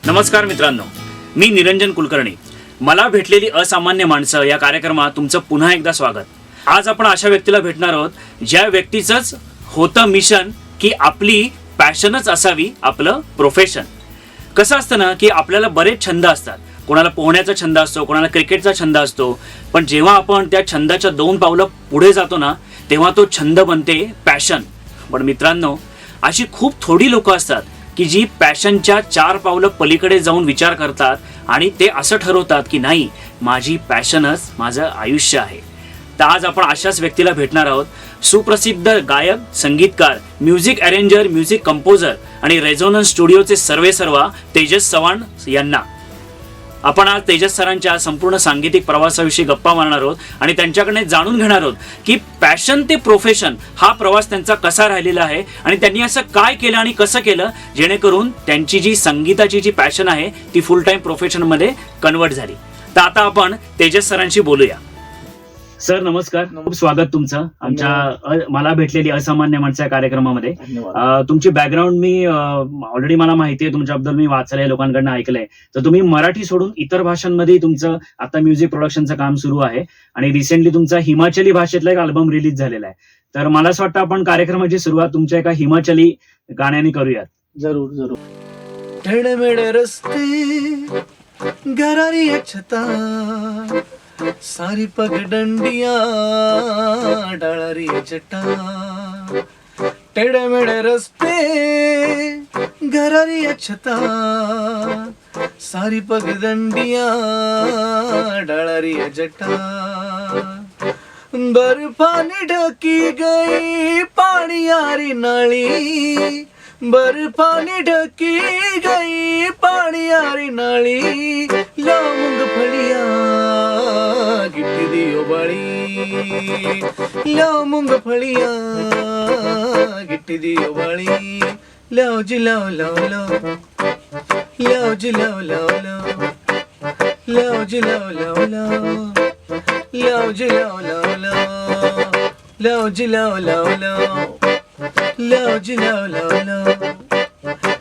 नमस्कार मित्रांनो, मी निरंजन कुलकर्णी. मला भेटलेली असामान्य माणसं या कार्यक्रमात तुमचं पुन्हा एकदा स्वागत. आज आपण अशा व्यक्तीला भेटणार आहोत ज्या व्यक्तीचंच होतं मिशन की आपली पॅशनच असावी आपलं प्रोफेशन. कसं असतं ना की आपल्याला बरेच छंद असतात. कोणाला पोहण्याचा छंद असतो, कोणाला क्रिकेटचा छंद असतो. पण जेव्हा आपण त्या छंदाच्या 2 पावलं पुढे जातो ना, तेव्हा तो छंद बनते पॅशन. पण मित्रांनो, अशी खूप थोडी लोक असतात की जी पॅशनच्या 4 पावलं पलीकडे जाऊन विचार करतात आणि ते असं ठरवतात की नाही, माझी पॅशनच माझं आयुष्य आहे. तर आज आपण अशाच व्यक्तीला भेटणार आहोत. सुप्रसिद्ध गायक, संगीतकार, म्युझिक अरेंजर, म्युझिक कंपोजर आणि रेझोनन्स स्टुडिओचे सर्वेसर्वा तेजस चव्हाण यांना. आपण आज तेजस सरांच्या संपूर्ण सांगीतिक प्रवासाविषयी गप्पा मारणार आहोत आणि त्यांच्याकडे जाणून घेणार आहोत की पॅशन ते प्रोफेशन हा प्रवास त्यांचा कसा राहिलेला आहे आणि त्यांनी असं काय केलं आणि कसं केलं जेणेकरून त्यांची जी संगीताची जी पॅशन आहे ती फुल टाइम प्रोफेशनमध्ये कन्वर्ट झाली. तर आता आपण तेजस सरांशी बोलूया. सर नमस्कार, खूप स्वागत तुमचं आमच्या मला भेटलेली असामान्य माणसं या कार्यक्रमामध्ये. तुमची बॅकग्राऊंड मी ऑलरेडी मला माहिती आहे, तुमच्याबद्दल मी वाचलंय, लोकांकडनं ऐकलंय. तर तुम्ही मराठी सोडून इतर भाषांमध्ये तुमचं आता म्युझिक प्रोडक्शनचं काम सुरू आहे आणि रिसेंटली तुमचा हिमाचली भाषेतला एक अल्बम रिलीज झालेला आहे. तर मला असं वाटतं आपण कार्यक्रमाची सुरुवात तुमच्या एका हिमाचली गाण्याने करूयात. जरूर जरूर. टेढ़े रस्ते गरारी छता सारी पगडंडियां डाळारी जटा टेढ़े मेढ़े रस्ते गरारी छता सारी पगडंडियां डाळारी जटा बर्फानी ढकी गई पानी यारी नाली बर्फानी ढकी गई पानी यारी नाली ला मूंगफलियां गिट्टी दियो बाड़ी ला मूंगफलियां गिट्टी दियो बाड़ी लाओ जी लाओ लाओ लाओ लाओ जी लाओ लाओ लाओ लाओ जी लाओ लाओ लाओ लाओ जी लाओ लाओ लाओ लाओ जी लाओ लाओ लाओ लाओ जी लाओ लाओ लाओ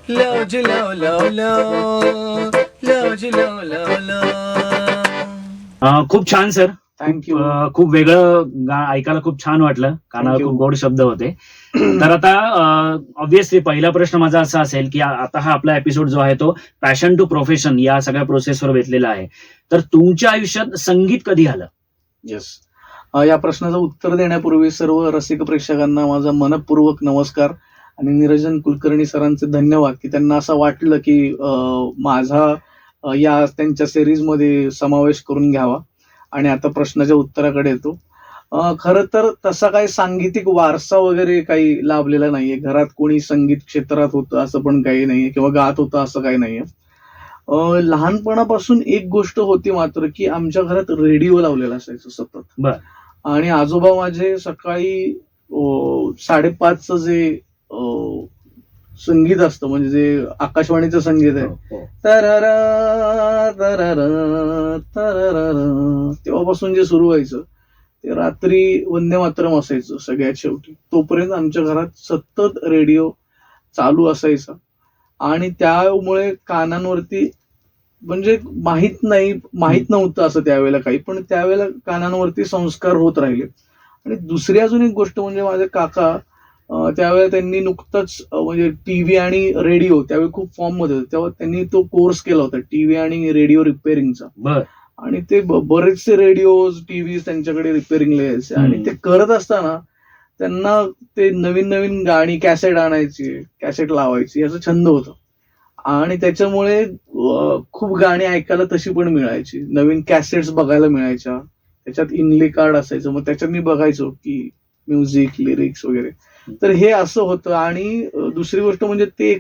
लाओ जी लाओ लाओ लाओ लाओ जी लाओ लाओ लाओ. खूप छान सर, थँक्यू. खूप वेगळं ऐकायला खूप छान वाटलं. कानाला खूप गोड शब्द होते. तर आता ऑब्व्हियसली पहिला प्रश्न माझा असा असेल की आता हा आपला एपिसोड जो आहे तो पॅशन टू प्रोफेशन या सगळ्या प्रोसेसवर बेतलेला आहे. तर तुमच्या आयुष्यात संगीत कधी आलं? येस. या प्रश्नाचं उत्तर देण्यापूर्वी सर्व रसिक प्रेक्षकांना माझा मनपूर्वक नमस्कार आणि निरंजन कुलकर्णी सरांचे धन्यवाद की त्यांना असं वाटलं की माझा या त्यांच्या सिरीजमध्ये समावेश करून घ्यावा. आणि आता प्रश्नाच्या उत्तराकडे येतो. खरं तर तसा काही सांगीतिक वारसा वगैरे काही लाभलेला नाहीये. घरात कोणी संगीत क्षेत्रात होतं असं पण काही नाहीये किंवा गात होतं असं काही नाहीये. लहानपणापासून एक गोष्ट होती मात्र की आमच्या घरात रेडिओ लावलेला असायचं सतत. बर. आणि आजोबा माझे सकाळी 5:30चं जे संगीत असतं म्हणजे जे आकाशवाणीचं संगीत आहे तररा तररा तररा तेव्हापासून जे सुरू व्हायचं ते रात्री वंदे मातरम असायचं सगळ्यात शेवटी. तोपर्यंत आमच्या घरात सतत रेडिओ चालू असायचा आणि त्यामुळे कानांवरती म्हणजे माहित नव्हतं असं त्यावेळेला काही, पण त्यावेळेला कानांवरती संस्कार होत राहिले. आणि दुसरी अजून एक गोष्ट म्हणजे माझे काका त्यावेळेला त्यांनी नुकतंच म्हणजे टीव्ही आणि रेडिओ त्यावेळी खूप फॉर्म मध्ये होते, तेव्हा त्यांनी तो कोर्स केला होता टीव्ही आणि रेडिओ रिपेअरिंगचा. आणि ते बरेचसे रेडिओ टीव्ही त्यांच्याकडे रिपेअरिंगला यायचे आणि ते करत असताना त्यांना ते नवीन नवीन गाणी कॅसेट आणायची, कॅसेट लावायची याचा छंद होता. आणि त्याच्यामुळे खूप गाणी ऐकायला तशी पण मिळायची, नवीन कॅसेट्स बघायला मिळायच्या, त्याच्यात इनले कार्ड असायचं, मग त्याच्यात मी बघायचो की म्युझिक लिरिक्स वगैरे. तर हे असं होतं. आणि दुसरी गोष्ट म्हणजे ते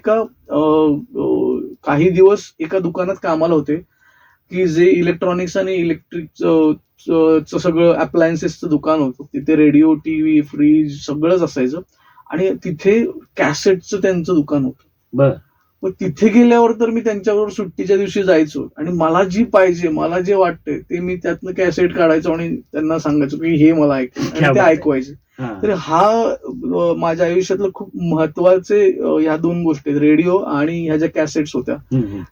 काही दिवस एका दुकानात कामाला होते की जे इलेक्ट्रॉनिक्स आणि इलेक्ट्रिकचं सगळं अप्लायन्सेसचं दुकान होतं. तिथे रेडिओ, टीव्ही, फ्रीज सगळंच असायचं आणि तिथे कॅसेटचं त्यांचं दुकान होतं. मग तिथे गेल्यावर तर मी त्यांच्याबरोबर सुट्टीच्या दिवशी जायचो आणि मला जी पाहिजे, मला जे वाटतंय ते मी त्यातनं कॅसेट काढायचो आणि त्यांना सांगायचो की हे मला ऐकायचं क्या आणि ते बात आहे. ऐकवायचे. हा. तर हा माझ्या आयुष्यातलं खूप महत्वाचे ह्या दोन गोष्टी आहेत, रेडिओ आणि ह्या ज्या कॅसेट्स होत्या,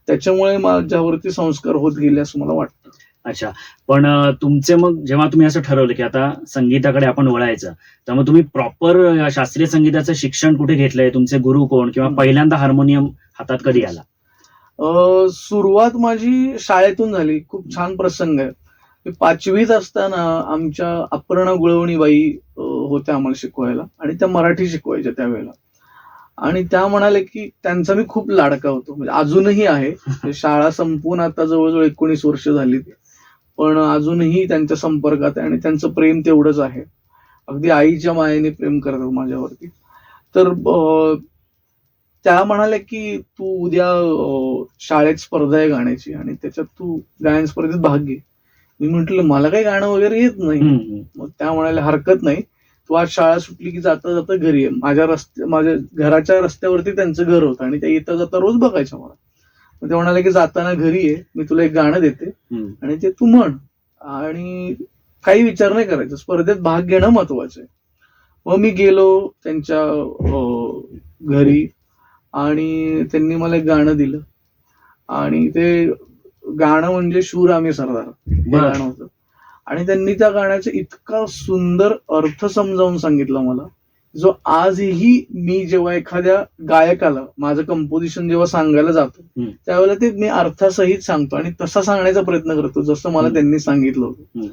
त्याच्यामुळे माझ्यावरती संस्कार होत गेले असं मला वाटतं. अच्छा. पण तुमचे मग जेव्हा तुम्ही असं ठरवलं की आता संगीताकडे आपण वळायचं, तर मग तुम्ही प्रॉपर शास्त्रीय संगीताचं शिक्षण कुठे घेतलंय? तुमचे गुरु कोण? किंवा पहिल्यांदा हार्मोनियम हातात कधी आला? सुरुवात माझी शाळेतून झाली. खूप छान प्रसंग आहे. मी 5वीत असताना आमच्या अपर्णा गुळवणीबाई होत्या आम्हाला शिकवायला आणि त्या मराठी शिकवायच्या त्यावेळेला. आणि त्या म्हणाल्या की त्यांचा मी खूप लाडका होतो, म्हणजे अजूनही आहे. ते शाळा संपून आता जवळजवळ 19 वर्ष झाली, पण अजूनही त्यांच्या संपर्कात आहे आणि त्यांचं प्रेम तेवढंच आहे. अगदी आईच्या मायेने प्रेम करतात माझ्यावरती. तर त्या म्हणाल्या की तू उद्या शाळेत स्पर्धा आहे गाण्याची आणि त्याच्यात तू गायन स्पर्धेत भाग घे. मी म्हंटल मला काही गाणं वगैरे येत नाही. मग त्या म्हणाल्या हरकत नाही, तू आज शाळा सुटली की जाता जाता घरी आहे. माझ्या घराच्या रस्त्यावरती त्यांचं घर होतं आणि त्या येता जाता रोज बघायच्या मला. मग ते म्हणाले की जाताना घरी आहे, मी तुला एक गाणं देते आणि ते तू म्हण आणि काही विचार नाही करायचा, स्पर्धेत भाग घेणं महत्वाचं आहे. मग मी गेलो त्यांच्या घरी आणि त्यांनी मला एक गाणं दिलं आणि ते गाणं म्हणजे शूर आम्ही सरदार हे गाणं होतं. आणि त्यांनी त्या गाण्याचा इतका सुंदर अर्थ समजावून सांगितला मला, जो आजही मी जेव्हा एखाद्या गायकाला माझं कंपोजिशन जेव्हा सांगायला जातो त्यावेळेला ते मी अर्थासहित सांगतो आणि तसा सांगण्याचा प्रयत्न करतो जसं मला त्यांनी सांगितलं होतं.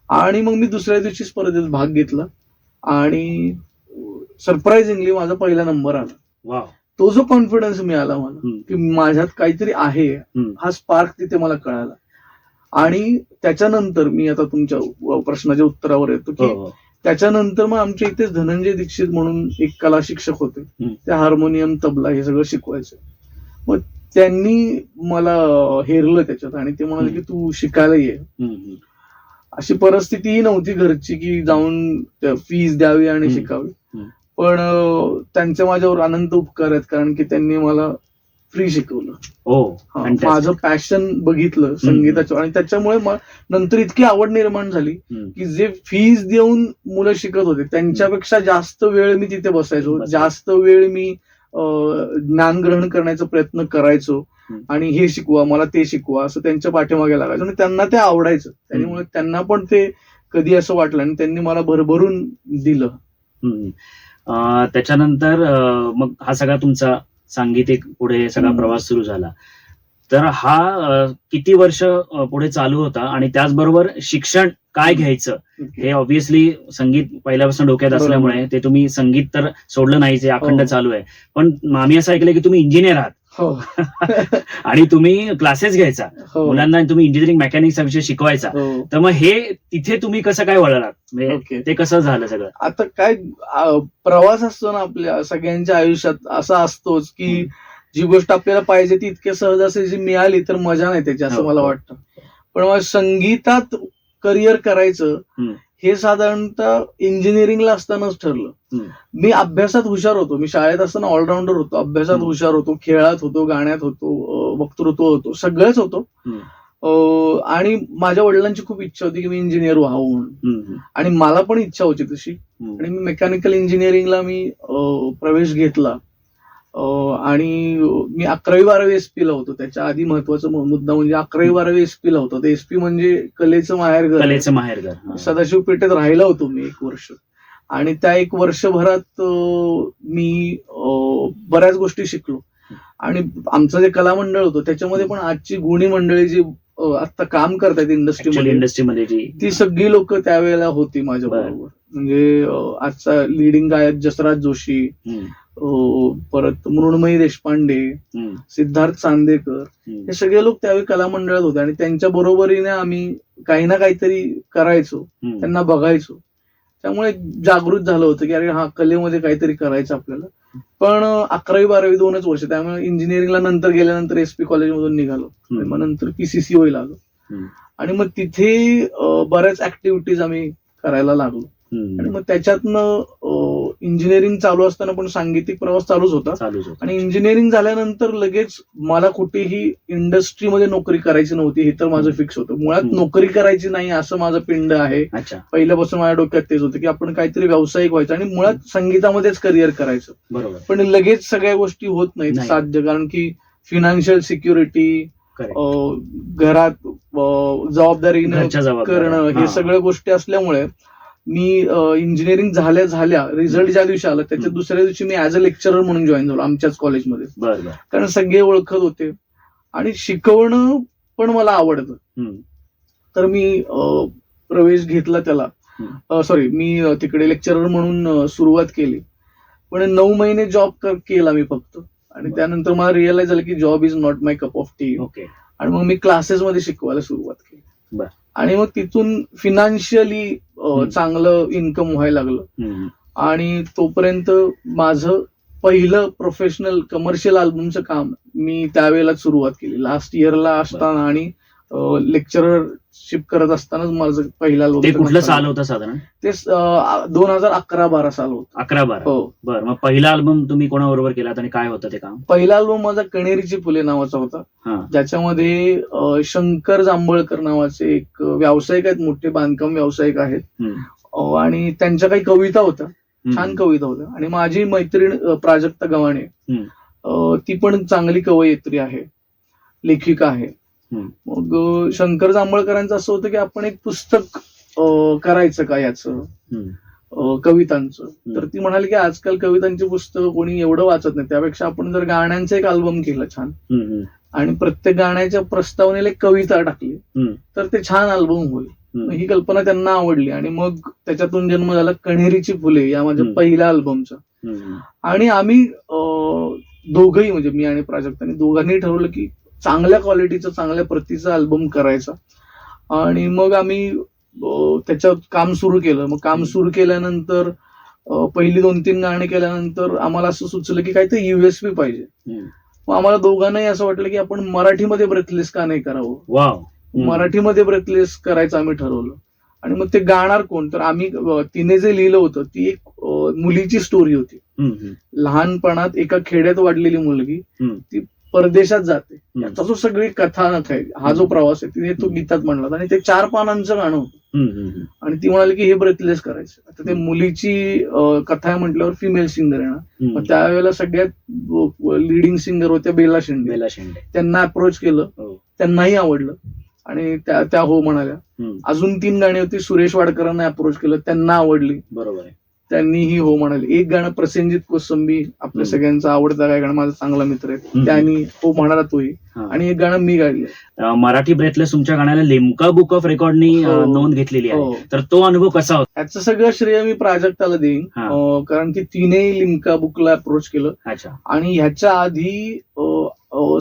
आणि मग मी दुसऱ्या दिवशी स्पर्धेत भाग घेतला आणि सरप्राइझिंगली माझा पहिला नंबर आला. तो जो कॉन्फिडन्स मिळाला मला की माझ्यात काहीतरी आहे, हा स्पार्क तिथे मला कळाला. आणि त्याच्यानंतर मी आता तुमच्या प्रश्नाच्या उत्तरावर येतो की त्याच्यानंतर मग आमच्या इथेच धनंजय दीक्षित म्हणून एक कला शिक्षक होते, ते हार्मोनियम तबला हे सगळं शिकवायचे. मग त्यांनी मला हेरलं त्याच्यात आणि ते म्हणाले की तू शिकायला ये. अशी परिस्थितीही नव्हती घरची की जाऊन फीस द्यावी आणि शिकावी, पण त्यांचे माझ्यावर अनंत उपकार आहेत कारण की त्यांनी मला फ्री शिकवलं. माझं पॅशन बघितलं संगीताचं आणि त्याच्यामुळे नंतर इतकी आवड निर्माण झाली की जे फीस देऊन मुलं शिकत होते त्यांच्यापेक्षा जास्त वेळ मी तिथे बसायचो, जास्त वेळ मी ज्ञान ग्रहण करण्याचा प्रयत्न करायचो आणि हे शिकवा मला ते शिकवा असं त्यांच्या पाठीमागे लागायचं आणि त्यांना ते आवडायचं. त्यामुळे त्यांना पण ते कधी असं वाटलं आणि त्यांनी मला भरभरून दिलं. त्याच्यानंतर मग हा सगळा तुमचा सांगीतिक पुढे सगळा प्रवास सुरू झाला. तर हा किती वर्ष पुढे चालू होता आणि त्याचबरोबर शिक्षण काय घ्यायचं हे ऑब्व्हियसली संगीत पहिल्यापासून डोक्यात असल्यामुळे ते तुम्ही संगीत तर सोडलं नाही, जे अखंड चालू आहे. पण आम्ही असं ऐकलं की तुम्ही इंजिनियर आहात आणि तुम्ही क्लासेस घ्यायचा मुलांना, तुम्ही इंजिनिअरिंग मेकॅनिक्सचा विषय शिकवायचा. तर मग हे तिथे तुम्ही कसं काय वळलात, म्हणजे ते कसं झालं सगळं? आता काय प्रवास असतो ना आपल्या सगळ्यांच्या आयुष्यात, असा असतोच की जी गोष्ट आपल्याला पाहिजे ती इतक्या सहजासहजी मिळाली तर मजा नाही त्याची असं मला वाटतं. पण मला संगीतात करिअर करायचं हे साधारणतः इंजिनिअरिंगला असतानाच ठरलं. मी अभ्यासात हुशार होतो, मी शाळेत असताना ऑलराऊंडर होतो, अभ्यासात हुशार होतो, खेळात होतो, गाण्यात होतो, वक्तृत्व होतो, सगळंच होतो. आणि माझ्या वडिलांची खूप इच्छा होती की मी इंजिनियर व्हावं म्हणून आणि मला पण इच्छा होती तशी. आणि मी मेकॅनिकल इंजिनिअरिंगला मी प्रवेश घेतला आणि मी 11वी-12वी SP ला होतो. त्याच्या आधी महत्वाचा मुद्दा म्हणजे 11वी-12वी SP ला होतो. ते SP म्हणजे कलेचं माहेरघर. सदाशिव पेठेत राहिला होतो मी 1 वर्ष आणि त्या 1 वर्षभरात मी बऱ्याच गोष्टी शिकलो. आणि आमचं जे कला मंडळ होतं त्याच्यामध्ये पण आजची गुणी मंडळी जी आता काम करतात इंडस्ट्रीमध्ये ती सगळी लोक त्यावेळेला होती माझ्या बरोबर. म्हणजे आजचा लिडिंग गायक जसराज जोशी, परत मृण्मयी देशपांडे, सिद्धार्थ चांदेकर, हे सगळे लोक त्यावेळी कला मंडळात होते आणि त्यांच्या बरोबरीने आम्ही काही ना काहीतरी करायचो, त्यांना बघायचो. त्यामुळे जागृत झालं होतं की अरे हा कलेमध्ये काहीतरी करायचं आपल्याला. पण 11वी-12वी 2च वर्ष, त्यामुळे इंजिनिअरिंगला नंतर गेल्यानंतर SP कॉलेजमधून निघालो. मग नंतर PCCOला आलो आणि मग तिथे बऱ्याच ऍक्टिव्हिटीज आम्ही करायला लागलो आणि मग त्याच्यातनं इंजिनिअरिंग चालू असताना पण सांगीतिक प्रवास चालूच होता. चालूच होतं. आणि इंजिनिअरिंग झाल्यानंतर लगेच मला कुठेही इंडस्ट्रीमध्ये नोकरी करायची नव्हती, हे तर माझं फिक्स होतं. मुळात नोकरी करायची नाही असं माझं पिंड आहे. अच्छा. पहिल्यापासून माझ्या डोक्यात तेच होतं की आपण काहीतरी व्यावसायिक व्हायचं आणि मुळात संगीतामध्येच करिअर करायचं. बरोबर. पण लगेच सगळ्या गोष्टी होत नाहीत नाही. साध्य, कारण की फिनान्शियल सिक्युरिटी, Correct. घरात जबाबदारीनं घरच्या जबाबदाऱ्या. करणं, हा. हे सगळ्या गोष्टी असल्यामुळे मी इंजिनिअरिंग झाल्या रिझल्ट ज्या दिवशी आला त्याच्या दुसऱ्या दिवशी मी ऍज अ लेक्चरर म्हणून जॉईन झालो आमच्याच कॉलेजमध्ये. बरं बरं. कारण सगळे ओळखत होते आणि शिकवणं पण मला आवडतं. हम्म. तर मी प्रवेश घेतला त्याला. मी तिकडे लेक्चरर म्हणून सुरुवात केली. पण 9 महिने जॉब केला मी फक्त. आणि त्यानंतर मला रिअलाइज झालं की job is not my cup of T. Okay. आणि मग मी क्लासेसमध्ये शिकवायला सुरुवात केली. बर. आणि मग तिथून फिनान्शियली चांगलं इन्कम व्हायला लागलं. हम्म. आणि तोपर्यंत माझं पहिलं प्रोफेशनल कमर्शियल अल्बमचं काम मी त्यावेळेला सुरुवात केली. लास्ट इयरला असताना आणि लेक्चररशिप करत असतानाच माझं पहिला ते अल्बम. कुठलं साल होतं साधारण? ते 2011-12 साल होतं. 11-12. हो. बरं. मग पहिला अल्बम तुम्ही कोणाबरोबर केलात आणि काय होतं ते काम? पहिला अल्बम माझा कण्हेरीची फुले नावाचा होता, हा. ज्याच्यामध्ये शंकर जांभळकर नावाचे एक व्यावसायिक आहेत, मोठे बांधकाम व्यावसायिक आहेत. हम्म. आणि त्यांच्या काही कविता होत्या, हम्म. छान कविता होत्या. आणि माझी मैत्रीण प्राजक्ता गव्हाणे, ती पण चांगली कवयित्री आहे, लेखिका आहे. मग शंकर जांभळकरांचं असं होतं की आपण एक पुस्तक करायचं का याचं, कवितांचं. तर ती म्हणाली की आजकाल कवितांची पुस्तकं कोणी एवढं वाचत नाही, त्यापेक्षा आपण जर गाण्यांचं एक अल्बम केलं छान आणि प्रत्येक गाण्याच्या प्रस्तावनेला एक कविता टाकली तर ते छान अल्बम होईल. ही कल्पना त्यांना आवडली आणि मग त्याच्यातून जन्म झाला कण्हेरीची फुले या माझ्या पहिल्या अल्बमचा. आणि आम्ही दोघंही, म्हणजे मी आणि प्राजक्तांनी दोघांनी ठरवलं की चांगल्या क्वालिटीचं, चांगल्या प्रतीचा अल्बम करायचा. आणि मग आम्ही त्याच्यात काम सुरू केलं. मग काम सुरू केल्यानंतर पहिली 2-3 गाणी केल्यानंतर आम्हाला असं सुचलं की काहीतरी युएसपी पाहिजे. मग आम्हाला दोघांनाही असं वाटलं की आपण मराठीमध्ये ब्रेथलेस का नाही करावं. वाव. मराठीमध्ये ब्रेथलेस करायचं आम्ही ठरवलं. आणि मग ते गाणार कोण, तर आम्ही तिने जे लिहिलं होतं ती एक मुलीची स्टोरी होती. लहानपणात एका खेड्यात वाढलेली मुलगी ती परदेशात जाते, याचा जो सगळी कथानक आहे, हा जो प्रवास आहे, तिने तो गीतात म्हणला. आणि ते 4 पानांचं गाणं होतं. आणि ती म्हणाली की हे ब्रेथलेस करायचं. आता ते मुलीची कथा आहे म्हटल्यावर फिमेल सिंगर येणार. मग त्यावेळेला सगळ्यात लिडिंग सिंगर होत्या बेला शेंडे. त्यांना अप्रोच केलं, त्यांनाही आवडलं आणि त्या हो म्हणाल्या. अजून 3 गाणी होती, सुरेश वाडकरांना अप्रोच केलं, त्यांना आवडली. बरोबर आहे. त्यांनीही हो म्हणाले. एक गाणं प्रसेनजित कोसंबी, आपल्या सगळ्यांचा आवडता गायक, माझा चांगला मित्र आहे, त्यांनी हो म्हणाला तोही. आणि एक गाणं मी गायलं. मराठी ब्रेथलेस तुमच्या गाण्याला लिम्का बुक ऑफ रेकॉर्डनी नोंद घेतलेली आहे. तर तो अनुभव कसा होता? याचं सगळं श्रेय मी प्राजक्ताला देईन, कारण की तिने लिम्का बुकला अप्रोच केलं. अच्छा. आणि ह्याच्या आधी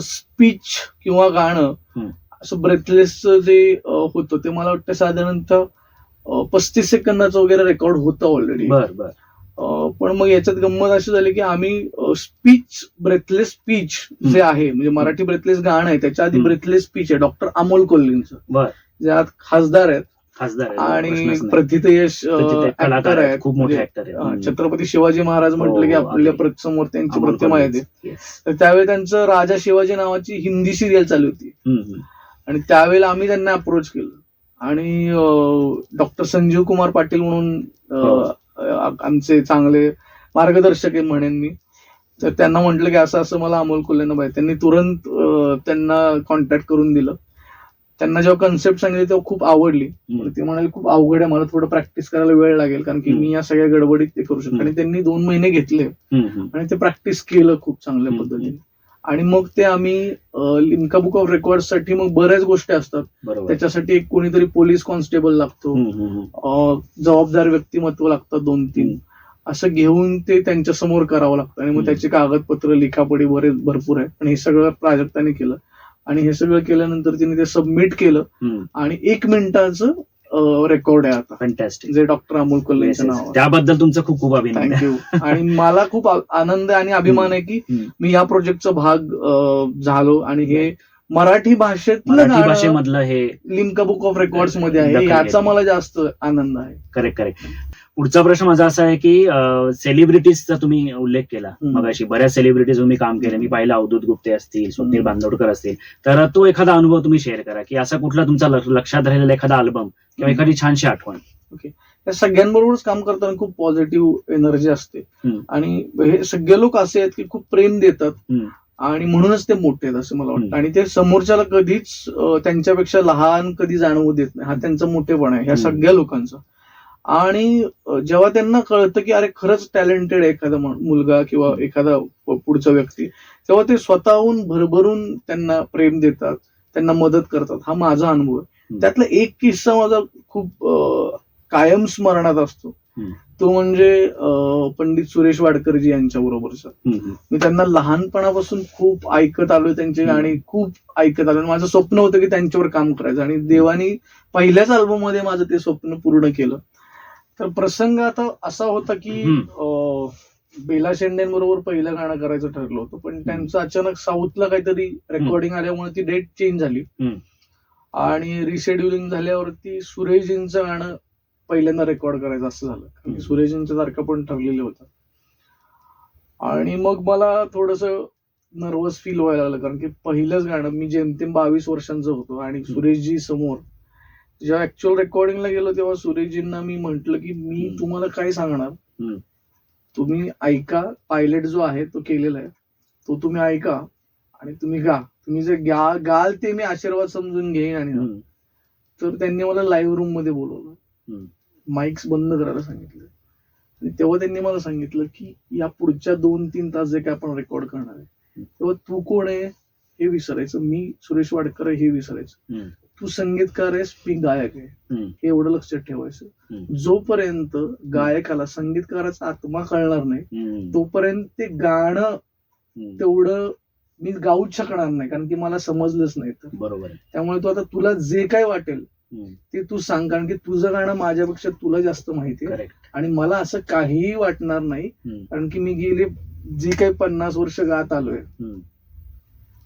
स्पीच किंवा गाणं असं ब्रेथलेसचं जे होतं ते मला वाटतं साधारणतः 35 सेकंदाचं वगैरे रेकॉर्ड होतं ऑलरेडी. पण मग याच्यात गंमत अशी झाली की आम्ही स्पीच, ब्रेथलेस स्पीच जे आहे, म्हणजे मराठी ब्रेथलेस गाणं आहे त्याच्या आधी ब्रेथलेस स्पीच आहे डॉक्टर अमोल कोल्हेंचं, ज्यात खासदार आहेत आणि प्रथितयश ऍक्टर आहेत, खूप मोठे ऍक्टर आहेत. छत्रपती शिवाजी महाराज म्हटलं की आपल्या समोर त्यांची प्रतिमा येते. तर त्यावेळी त्यांचं राजा शिवाजी नावाची हिंदी सिरियल चालू होती आणि त्यावेळेला आम्ही त्यांना अप्रोच केलं. आणि डॉक्टर संजीव कुमार पाटील म्हणून आमचे चांगले मार्गदर्शक आहे म्हणेन मी, तर त्यांना म्हटलं की असं असं मला अमोल कोल्हेंना पाहिजे. त्यांनी तुरंत त्यांना कॉन्टॅक्ट करून दिलं. त्यांना जेव्हा कन्सेप्ट सांगितली तेव्हा खूप आवडली. ते म्हणाले खूप अवघड आहे, मला थोडं प्रॅक्टिस करायला वेळ लागेल कारण की मी या सगळ्या गडबडीत ते करू शकतो. आणि त्यांनी 2 महिने घेतले आणि ते प्रॅक्टिस केलं खूप चांगल्या पद्धतीने. आणि मग ते आम्ही लिम्का बुक ऑफ रेकॉर्ड साठी मग बऱ्याच गोष्टी असतात. त्याच्यासाठी एक कोणीतरी पोलीस कॉन्स्टेबल लागतो, जबाबदार व्यक्तिमत्व लागतं 2-3, असं घेऊन ते त्यांच्या समोर करावं लागतं. आणि मग त्याची कागदपत्र, लिखापडी भरपूर आहे. आणि हे सगळं प्राजक्ताने केलं. आणि हे सगळं केल्यानंतर तिने ते सबमिट केलं आणि 1 मिनिटाचं रेकॉर्ड आहे आता. फॅन्टॅस्टिक. जे डॉक्टर अमोल कोल्हेंचं नाव आहे. त्याबद्दल तुमचं खूप खूप अभिनंदन. थँक्यू. आणि मला खूप आनंद आणि अभिमान आहे की मी या प्रोजेक्टचा भाग झालो आणि हे मराठी भाषेतलं मराठी गाणं भाषेमधलं हे लिम्का बुक ऑफ रेकॉर्ड्स मध्ये आहे, दखल याचा घेतली. मला जास्त आनंद आहे. करेक्ट. पुढचा प्रश्न माझा असा आहे की सेलिब्रिटीजचा तुम्ही उल्लेख केला मगाशी. बऱ्याच सेलिब्रिटीज तुम्ही काम केले. मी पाहिलं अवधूत गुप्ते असतील, स्वप्नील बांदोडकर असतील. तर तो एखादा अनुभव तुम्ही शेअर करा की असा कुठला तुमचा लक्षात राहिलेला एखादा अल्बम किंवा एखादी छानशी आठवण. या सगळ्यांबरोबरच काम करताना खूप पॉझिटिव्ह एनर्जी असते आणि हे सगळे लोक असे आहेत की खूप प्रेम देतात आणि म्हणूनच ते मोठे आहेत असं मला वाटतं. आणि ते समोरच्याला कधीच त्यांच्यापेक्षा लहान कधी जाणवू देत नाही. हा त्यांचा मोठेपणा आहे ह्या सगळ्या लोकांचा. आणि जेव्हा त्यांना कळतं की अरे खरंच टॅलेंटेड आहे एखादा मुलगा किंवा एखादा पुढचा व्यक्ती, तेव्हा ते स्वतःहून भरभरून त्यांना प्रेम देतात, त्यांना मदत करतात. हा माझा अनुभव आहे. त्यातला एक किस्सा माझा खूप कायम स्मरणात असतो. तो म्हणजे पंडित सुरेश वाडकरजी यांच्या बरोबरचा. मी त्यांना लहानपणापासून खूप ऐकत आलोय, त्यांचे गाणी खूप ऐकत आलोय. माझं स्वप्न होतं की त्यांच्यावर काम करायचं आणि देवानी पहिल्याच अल्बम मध्ये माझं ते स्वप्न पूर्ण केलं. तर प्रसंग आता असा होता की बेला शेंडेंबरोबर पहिलं गाणं करायचं ठरलं होतं, पण त्यांचं अचानक साऊथला काहीतरी रेकॉर्डिंग आल्यामुळे ती डेट चेंज झाली आणि रिशेड्युलिंग झाल्यावरती सुरेशजींचं गाणं पहिल्यांदा रेकॉर्ड करायचं असं झालं, कारण की सुरेशजींच्या तारखा पण ठरलेल्या होत्या. आणि मग मला थोडस नर्वस फील व्हायला लागलं, कारण की पहिलंच गाणं, मी जेमतेम 22 वर्षांचं होतो आणि सुरेशजी समोर. जेव्हा ऍक्च्युअल रेकॉर्डिंगला गेलो तेव्हा सुरेशजींना मी म्हंटल की मी तुम्हाला काय सांगणार, तुम्ही ऐका. पायलट जो आहे तो केलेला आहे, तो तुम्ही ऐका आणि तुम्ही गा. तुम्ही जे गाल ते मी आशीर्वाद समजून घेईन. आणि तर त्यांनी मला लाईव्ह रूम मध्ये बोलवलं, माईक्स बंद करायला सांगितलं आणि तेव्हा त्यांनी मला सांगितलं की या पुढच्या 2-3 तास जे काय आपण रेकॉर्ड करणार आहे, तेव्हा तू कोण आहे हे विसरायचं, मी सुरेश वाडकर आहे हे विसरायचं, तू संगीतकार आहेस, मी गायक आहे, हे एवढं लक्षात ठेवायचं. जोपर्यंत गायकाला संगीतकाराचा आत्मा कळणार नाही तोपर्यंत ते गाणं तेवढं मी गाऊच शकणार नाही, कारण की मला समजलंच नाही. तर बरोबर. त्यामुळे तू आता तुला जे काय वाटेल ते तू सांग, कारण की तुझं गाणं माझ्यापेक्षा तुला जास्त माहिती आहे आणि मला असं काहीही वाटणार नाही, कारण की मी गेले जे काही 50 वर्ष गात आलोय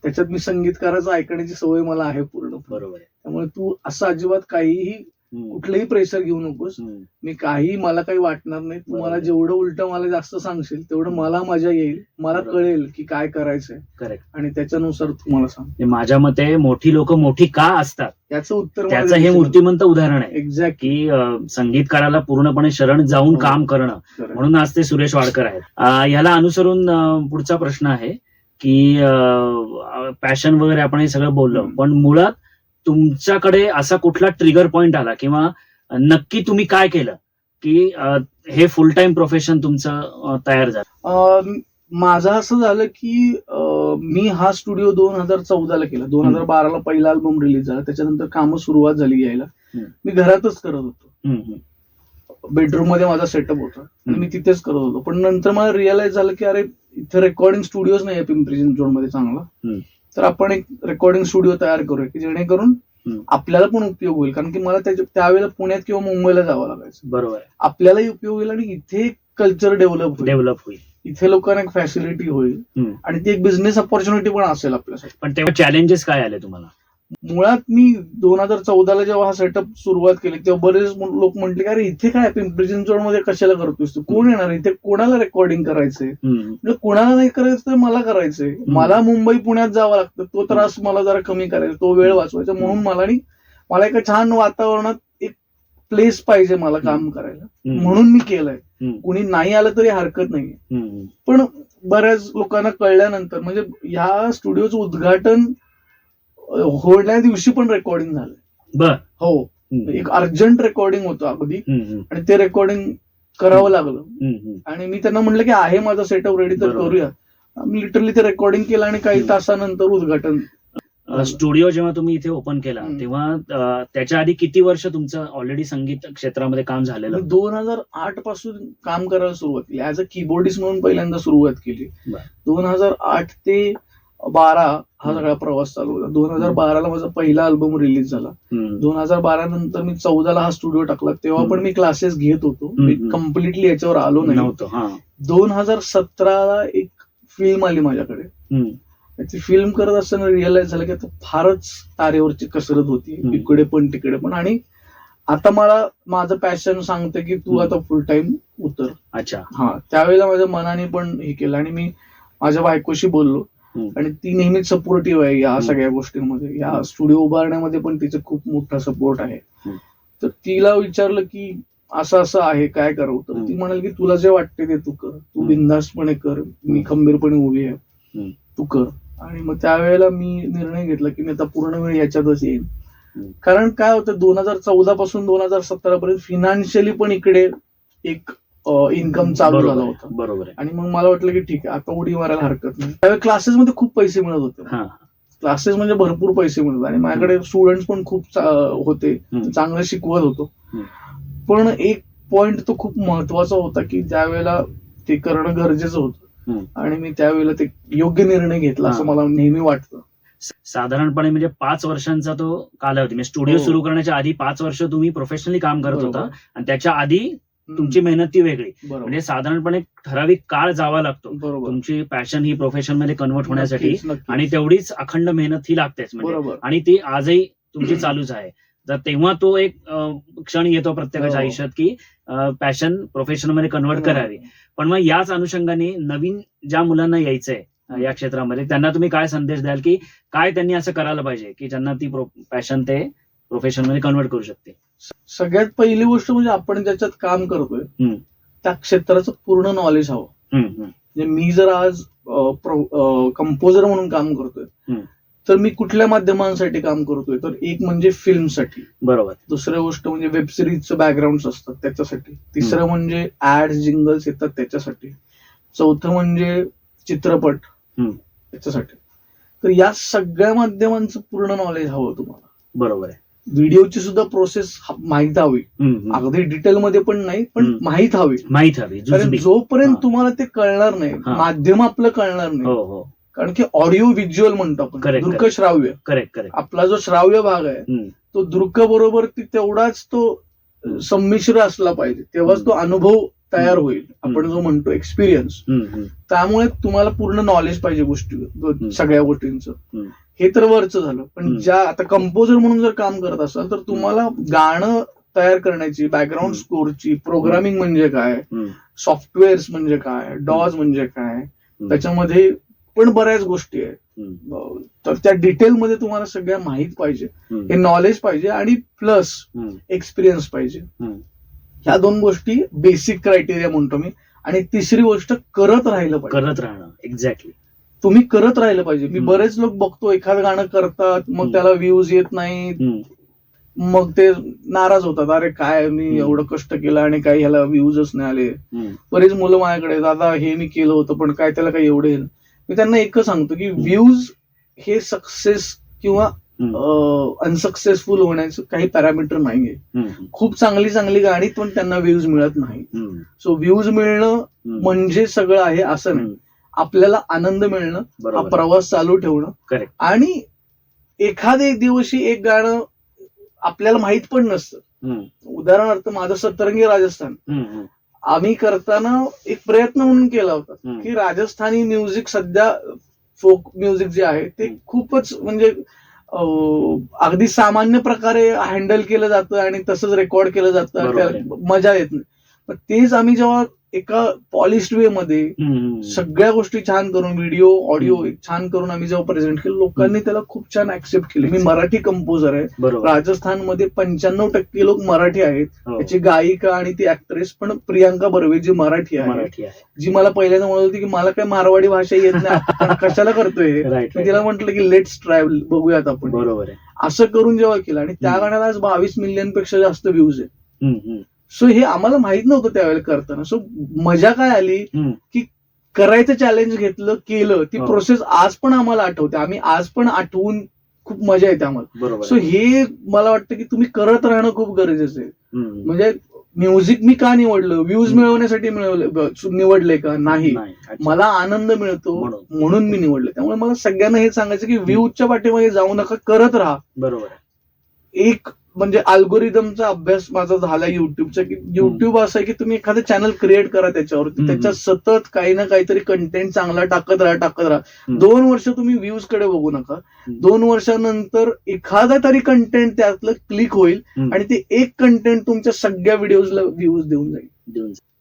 त्याच्यात मी संगीतकाराचं ऐकण्याची सवय मला आहे पूर्ण. बरोबर. त्यामुळे तू असं अजिबात काहीही कुठलंही प्रेशर घेऊ नकोस, मी काही, मला काही वाटणार नाही. तू मला जेवढं उलट मला जास्त सांगशील तेवढं मला मजा येईल, मला कळेल की काय करायचंय. करेक्ट. आणि त्याच्यानुसार तू मला सांग. माझ्या मते मोठी लोक मोठी का असतात याचं उत्तर, त्याचं हे मूर्तिमंत उदाहरण आहे. एक्झॅक्ट. की संगीतकाराला पूर्णपणे शरण जाऊन काम करणं, म्हणून आज ते सुरेश वाडकर आहेत. ह्याला अनुसरून पुढचा प्रश्न आहे की पॅशन वगैरे आपण हे सगळं बोललो, पण मुळात तुमच्याकडे असा कुठला ट्रिगर पॉइंट आला किंवा नक्की तुम्ही काय केलं की हे फुल टाइम प्रोफेशन तुमचं तयार झालं? माझं असं झालं की मी हा स्टुडिओ 2014ला केला. 2012ला पहिला अल्बम रिलीज झाला, त्याच्यानंतर कामं सुरुवात झाली यायला. मी घरातच करत होतो, बेडरूम मध्ये माझा सेटअप होता, मी तिथेच करत होतो. पण नंतर मला रिअलाइज झालं की अरे इथे रेकॉर्डिंग स्टुडिओज नाही आहे पिंपरी चिंचवड मध्ये चांगला, तर आपण एक रेकॉर्डिंग स्टुडिओ तयार करूया की जेणेकरून आपल्याला पण उपयोग होईल, कारण की मला त्यावेळेला पुण्यात किंवा मुंबईला जावं लागायचं. बरोबर. आपल्यालाही उपयोग होईल आणि इथे कल्चर डेव्हलप होईल, इथे लोकांना एक फॅसिलिटी होईल आणि ती एक बिझनेस ऑपॉर्च्युनिटी पण असेल आपल्यासाठी. पण तेव्हा चॅलेंजेस काय आले तुम्हाला? मुळात मी 2014ला जेव्हा हा सेटअप सुरुवात केली तेव्हा बरेच लोक म्हटले की अरे इथे काय पिंपरी चिंचवडमध्ये कशाला करतोस तू, कोण येणार इथे, कोणाला रेकॉर्डिंग करायचंय, म्हणजे कोणाला नाही करायचं तर मला करायचंय, मला मुंबई पुण्यात जावं लागतं, तो त्रास मला जरा कमी करायचा, तो वेळ वाचवायचा, म्हणून मला एका छान वातावरणात एक प्लेस पाहिजे मला काम करायला, म्हणून मी केलंय. कुणी नाही आलं तरी हरकत नाहीये. पण बऱ्याच लोकांना कळल्यानंतर, म्हणजे ह्या स्टुडिओचं उद्घाटन होण्या दिवशी पण रेकॉर्डिंग झालं. हो, एक अर्जंट रेकॉर्डिंग होतं अगदी, आणि ते रेकॉर्डिंग करावं लागलं. आणि मी त्यांना म्हटलं की आहे माझा सेटअप रेडी तर करूया. मी लिटरली ते रेकॉर्डिंग केलं आणि काही तासानंतर उद्घाटन. स्टुडिओ जेव्हा तुम्ही इथे ओपन केला तेव्हा त्याच्या आधी किती वर्ष तुमचं ऑलरेडी संगीत क्षेत्रामध्ये काम झालेलं? 2008 पासून काम करायला सुरुवात केली, ऍज अ कीबोर्डिस्ट म्हणून पहिल्यांदा सुरुवात केली. 2008 ते 12 हा सगळा प्रवास चालू होता. 2012ला माझा पहिला अल्बम रिलीज झाला. 2012 नंतर मी 14ला हा स्टुडिओ टाकला. तेव्हा पण मी क्लासेस घेत होतो, मी कम्प्लिटली याच्यावर आलो नाही. 2017ला एक फिल्म आली माझ्याकडे, ती फिल्म करत असताना रिअलाइज झालं की आता फारच तारेवरची कसरत होती, इकडे पण तिकडे पण. आणि आता मला माझं पॅशन सांगतं की तू आता फुल टाइम उतर. अच्छा. त्यावेळेला माझ्या मनाने पण हे केलं आणि मी माझ्या बायकोशी बोललो आणि ती नेहमीच सपोर्टिव्ह आहे या सगळ्या गोष्टींमध्ये. या स्टुडिओ उभारण्यामध्ये पण तिचा खूप मोठा सपोर्ट आहे. तर तिला विचारलं की असं असं आहे, काय करावं? तर ती म्हणाल की तुला जे वाटते ते तू कर, तू बिनधास्तपणे कर, मी खंबीरपणे उभी आहे, तू कर. आणि मग त्यावेळेला मी निर्णय घेतला की मी आता पूर्ण वेळ याच्यातच येईल. कारण काय होतं, 2014 पासून 2017 पर्यंत फिनान्शियली पण इकडे एक इन्कम चालू झाला होता. बरोबर. आणि मग मला वाटलं की ठीक आहे, आता उडी मारायला हरकत नाही. त्यावेळी क्लासेसमध्ये खूप पैसे मिळत होते. क्लासेस म्हणजे भरपूर पैसे मिळत आणि माझ्याकडे स्टुडंट पण खूप होते, चांगलं शिकवत होतो. पण एक पॉइंट तो खूप महत्वाचा होता की त्यावेळेला ते करणं गरजेचं होतं आणि मी त्यावेळेला ते योग्य निर्णय घेतला असं मला नेहमी वाटतं. साधारणपणे म्हणजे 5 वर्षांचा तो कालावधी, म्हणजे स्टुडिओ सुरू करण्याच्या आधी 5 वर्ष तुम्ही प्रोफेशनली काम करत होता आणि त्याच्या आधी तुमची मेहनत ती वेगळी. म्हणजे साधारणपणे ठराविक काळ जावा लागतो तुमची पॅशन ही प्रोफेशन मध्ये कन्वर्ट होण्यासाठी आणि तेवढीच अखंड मेहनत ही लागतेच म्हणजे. आणि ती आजही तुमची चालूच आहे. तर तेव्हा तो एक क्षण येतो प्रत्येकाच्या आयुष्यात की पॅशन प्रोफेशन मध्ये कन्वर्ट करावी. पण मग याच अनुषंगाने नवीन ज्या मुलांना यायचंय या क्षेत्रामध्ये त्यांना तुम्ही काय संदेश द्याल की काय त्यांनी असं करायला पाहिजे की ज्यांना ती पॅशन ते प्रोफेशन मध्ये कन्वर्ट करू शकते? सगळ्यात पहिली गोष्ट म्हणजे आपण ज्याच्यात काम करतोय त्या क्षेत्राचं पूर्ण नॉलेज हवं. म्हणजे मी जर आज कंपोजर म्हणून काम करतोय तर मी कुठल्या माध्यमांसाठी काम करतोय, तर एक म्हणजे फिल्मसाठी, बरोबर. दुसरी गोष्ट म्हणजे वेब सिरीजचं बॅकग्राऊंड असतात त्याच्यासाठी, तिसरं म्हणजे ऍड जिंगल्स येतात त्याच्यासाठी, चौथं म्हणजे चित्रपट त्याच्यासाठी. तर या सगळ्या माध्यमांचं पूर्ण नॉलेज हवं तुम्हाला, बरोबर आहे. व्हिडिओची सुद्धा प्रोसेस माहित हवी, अगदी डिटेलमध्ये पण नाही पण माहित हवी. कारण जोपर्यंत तुम्हाला ते कळणार नाही, माध्यम आपलं कळणार नाही, कारण की ऑडिओ व्हिज्युअल म्हणतो आपण, दृक श्राव्य. आपला जो श्राव्य भाग आहे तो दृक बरोबर तेवढाच तो संमिश्र असला पाहिजे, तेव्हाच तो अनुभव तयार होईल, आपण जो म्हणतो एक्सपिरियन्स. त्यामुळे तुम्हाला पूर्ण नॉलेज पाहिजे गोष्टी सगळ्या गोष्टींचं. हे तर वरचं झालं. पण ज्या आता कंपोजर म्हणून जर काम करत असाल तर तुम्हाला गाणं तयार करण्याची, बॅकग्राऊंड स्कोरची, प्रोग्रामिंग म्हणजे काय, सॉफ्टवेअर्स म्हणजे काय, डॉज म्हणजे काय, त्याच्यामध्ये पण बऱ्याच गोष्टी आहेत. तर त्या डिटेलमध्ये तुम्हाला सगळ्या माहित पाहिजे, हे नॉलेज पाहिजे आणि प्लस एक्सपिरियन्स पाहिजे. ह्या दोन गोष्टी बेसिक क्रायटेरिया म्हणतो मी. आणि तिसरी गोष्ट करत राहिलं पाहिजे. करत राहणं, एक्झॅक्टली. तुम्ही करत राहिलं पाहिजे. मी बरेच लोक बघतो एखादं गाणं करतात, मग त्याला व्ह्यूज येत नाहीत, मग ते नाराज होतात, अरे काय मी एवढं कष्ट केलं आणि काही ह्याला व्ह्यूजच नाही आले. बरेच मुलं माझ्याकडे, दादा हे मी केलं होतं पण काय त्याला काही एवढे. मी त्यांना एकच सांगतो की व्ह्यूज हे सक्सेस किंवा अनसक्सेसफुल होण्याचं काही पॅरामीटर नाहीये. खूप चांगली चांगली गाणी पण त्यांना व्ह्यूज मिळत नाही. सो व्ह्यूज मिळणं म्हणजे सगळं आहे असं नाही. आपल्याला आनंद मिळणं, हा प्रवास चालू ठेवणं. आणि एखाद्या दिवशी एक गाणं आपल्याला माहित पण नसतं. उदाहरणार्थ माझं सतरंगी राजस्थान आम्ही करताना एक प्रयत्न म्हणून केला होता की राजस्थानी म्युझिक सध्या फोक म्युझिक जे आहे ते खूपच म्हणजे अगदी सामान्य प्रकारे हँडल केलं जातं आणि तसंच रेकॉर्ड केलं जातं, मजा येत नाही. पण तेच आम्ही जेव्हा एका पॉलिश्ड वे मध्ये सगळ्या गोष्टी छान करून, व्हिडिओ ऑडिओ छान करून आम्ही जेव्हा प्रेझेंट केलं, लोकांनी त्याला खूप छान ऍक्सेप्ट केलं. मी मराठी कंपोजर आहे, राजस्थानमध्ये 95% लोक मराठी आहेत. त्याची गायिका आणि ती ऍक्ट्रेस पण प्रियांका बर्वे जी मराठी आहे, जी मला पहिल्यांदा म्हणत होती की मला काय मारवाडी भाषा येत नाही, कशाला करतोय. मी तिला म्हटलं की लेट्स ट्राय, बघूयात आपण. बरोबर आहे. असं करून जेव्हा केलं आणि त्या गाण्याला आज 22 मिलियन जास्त व्ह्यूज आहेत. सो हे आम्हाला माहित नव्हतं त्यावेळेला करताना. सो मजा काय आली की करायचं चॅलेंज घेतलं, केलं. ती प्रोसेस आज पण आम्हाला आठवते, आम्ही आज पण आठवून खूप मजा येते आम्हाला. सो हे मला वाटतं की तुम्ही करत राहणं खूप गरजेचं आहे. म्हणजे म्युझिक मी का निवडलं, व्ह्यूज मिळवण्यासाठी निवडले का? नाही, मला आनंद मिळतो म्हणून मी निवडले. त्यामुळे मला सगळ्यांना हे सांगायचं की व्ह्यूजच्या पाठीमागे जाऊ नका, करत राहा. बरोबर. एक म्हणजे अल्गोरिदमचा अभ्यास माझा झाला युट्यूबचा, की युट्यूब असं आहे की तुम्ही एखादं चॅनल क्रिएट करा त्याच्यावरती, त्याच्यात सतत काही ना काहीतरी कंटेंट चांगला टाकत राहा. 2 वर्ष तुम्ही व्ह्यूज कडे बघू नका. 2 वर्षानंतर एखादा तरी कंटेंट त्यातलं क्लिक होईल आणि ते एक कंटेंट तुमच्या सगळ्या व्हिडिओजला व्ह्यूज देऊन जाईल.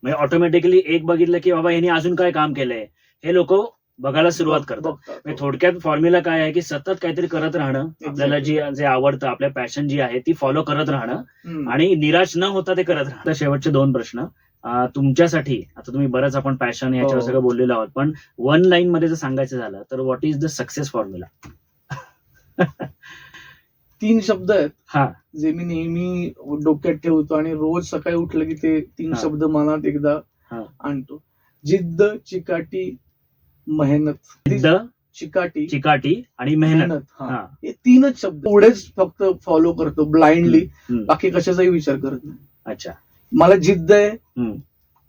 म्हणजे ऑटोमॅटिकली एक बघितलं की बाबा यांनी अजून काय काम केलंय हे लोक बघायला सुरुवात करतात. म्हणजे थोडक्यात फॉर्म्युला काय आहे की सतत काहीतरी करत राहणं, आपल्याला जे आवडतं, आपल्या पॅशन जी आहे ती फॉलो करत राहणं आणि निराश न होता ते करत राहणं. शेवटचे 2 प्रश्न तुमच्यासाठी. आता तुम्ही बरंच आपण पॅशन याच्यावर सगळं बोललेलो आहोत, पण 1 लाईन मध्ये जर सांगायचं झालं तर what is the success formula? 3 शब्द आहेत हा, जे मी नेहमी डोक्यात ठेवतो आणि रोज सकाळी उठलं की ते 3 शब्द मनात एकदा आणतो. जिद्द, चिकाटी, मेहनत. जिद्द, चिकाटी आणि मेहनत. हे 3च शब्द पुढेच फक्त फॉलो करतो ब्लाइंडली, बाकी कशाचाही विचार करत नाही. अच्छा. मला जिद्द आहे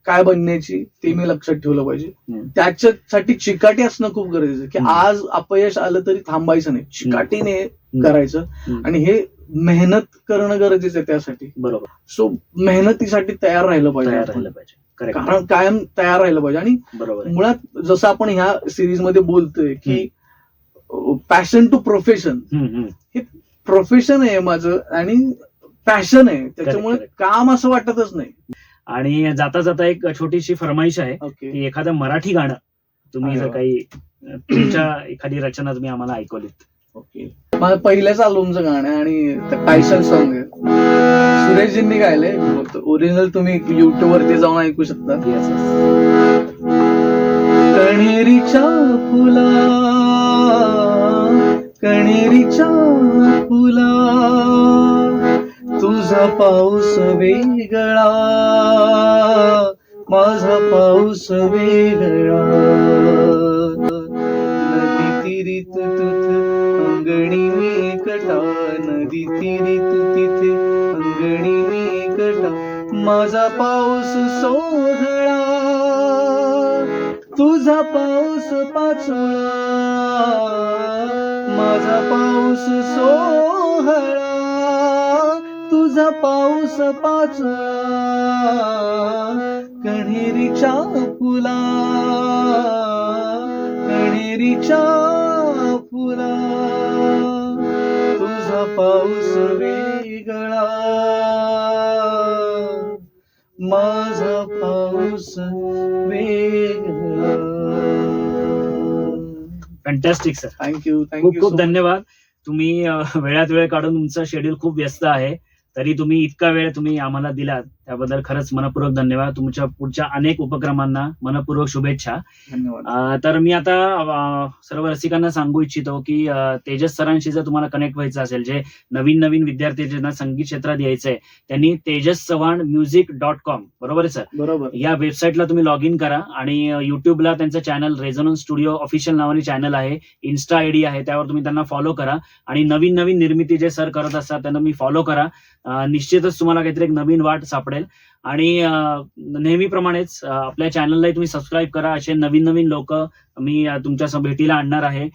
काय बनण्याची ते मी लक्षात ठेवलं पाहिजे. त्याच्यासाठी चिकाटी असणं खूप गरजेचं आहे, की आज अपयश आलं तरी थांबायचं नाही, चिकाटीने करायचं आणि हे मेहनत करणं गरजेचं आहे त्यासाठी. बरोबर. सो मेहनतीसाठी तयार राहिलं पाहिजे. कारण कायम तयार राहिलं पाहिजे. आणि मुळात जसं आपण ह्या सिरीज मध्ये बोलतोय की पॅशन टू प्रोफेशन, हे प्रोफेशन आहे माझं आणि पॅशन आहे, त्याच्यामुळे काम असं वाटतच नाही. आणि जाता जाता एक छोटीशी फरमाईश आहे की एखादं मराठी गाणं तुम्ही जर काही तुमच्या एखादी रचना तुम्ही आम्हाला ऐकवलीत. ओके. माझं पहिल्याच अल्बमचं गाणं आहे आणि टायटल सॉन्ग आहे, सुरेशजींनी गायलंय. ओरिजिनल तुम्ही युट्यूब वरती जाऊन ऐकू शकता. कणेरीच्या फुला, कणेरीच्या फुला, तुझा पाऊस वेगळा, माझा पाऊस वेगळा. नदी तिरी तू अंगणी मी एकटा, नदी तिरी तू तिथे अंगणी मी एकटा, माझा पाऊस सोहळा, तुझा पाऊस पाचोळा, माझा पाऊस सोहळा, तुझा पाऊस पाचोळा. कण्हेरीच्या फुला, कण्हेरीच्या फुला, तुझा पाऊस वेगळा, माझा पाऊस वेगळा. Fantastic sir. थँक्यू. खूप खूप धन्यवाद. तुम्ही वेळात वेळ काढून, तुमचं शेड्यूल खूप व्यस्त आहे, तरी तुम्ही इतका वेळ तुम्ही आम्हाला दिलात त्याबद्दल खरंच मनपूर्वक धन्यवाद. तुमच्या पुढच्या अनेक उपक्रमांना मनपूर्वक शुभेच्छा. धन्यवाद. तर मी आता सर्व रसिकांना सांगू इच्छितो की तेजस सरांशी जर तुम्हाला कनेक्ट व्हायचं असेल, जे नवीन विद्यार्थी ज्यांना संगीत क्षेत्रात यायचंय, त्यांनी tejaschavhanmusic.com, बरोबर आहे सर? बरोबर. या वेबसाईटला तुम्ही लॉग इन करा आणि युट्यूबला त्यांचं चॅनल रेझोनन्स स्टुडिओ ऑफिशियल नावाने चॅनल आहे, इन्स्टा आयडी आहे, त्यावर तुम्ही त्यांना फॉलो करा आणि नवीन निर्मिती जे सर करत असतात त्यांना मी फॉलो करा. निश्चितच तुम्हाला काहीतरी एक नवीन वाट सापडेल. आणि नेहमीप्रमाणेच आपल्या चॅनललाही तुम्ही सबस्क्राईब करा. असे नवीन लोक मी तुमच्या भेटीला आणणार आहे,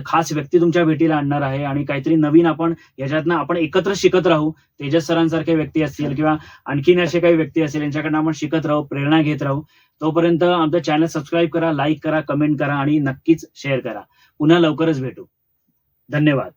खास व्यक्ती तुमच्या भेटीला आणणार आहे आणि काहीतरी नवीन आपण याच्यातनं आपण एकत्र शिकत राहू. तेजस सरांसारखे व्यक्ती असतील किंवा आणखीन असे काही व्यक्ती असतील, यांच्याकडनं आपण शिकत राहू, प्रेरणा घेत राहू. तोपर्यंत आमचं चॅनल सबस्क्राईब करा, लाईक करा, कमेंट करा आणि नक्कीच शेअर करा. पुन्हा लवकरच भेटू. धन्यवाद.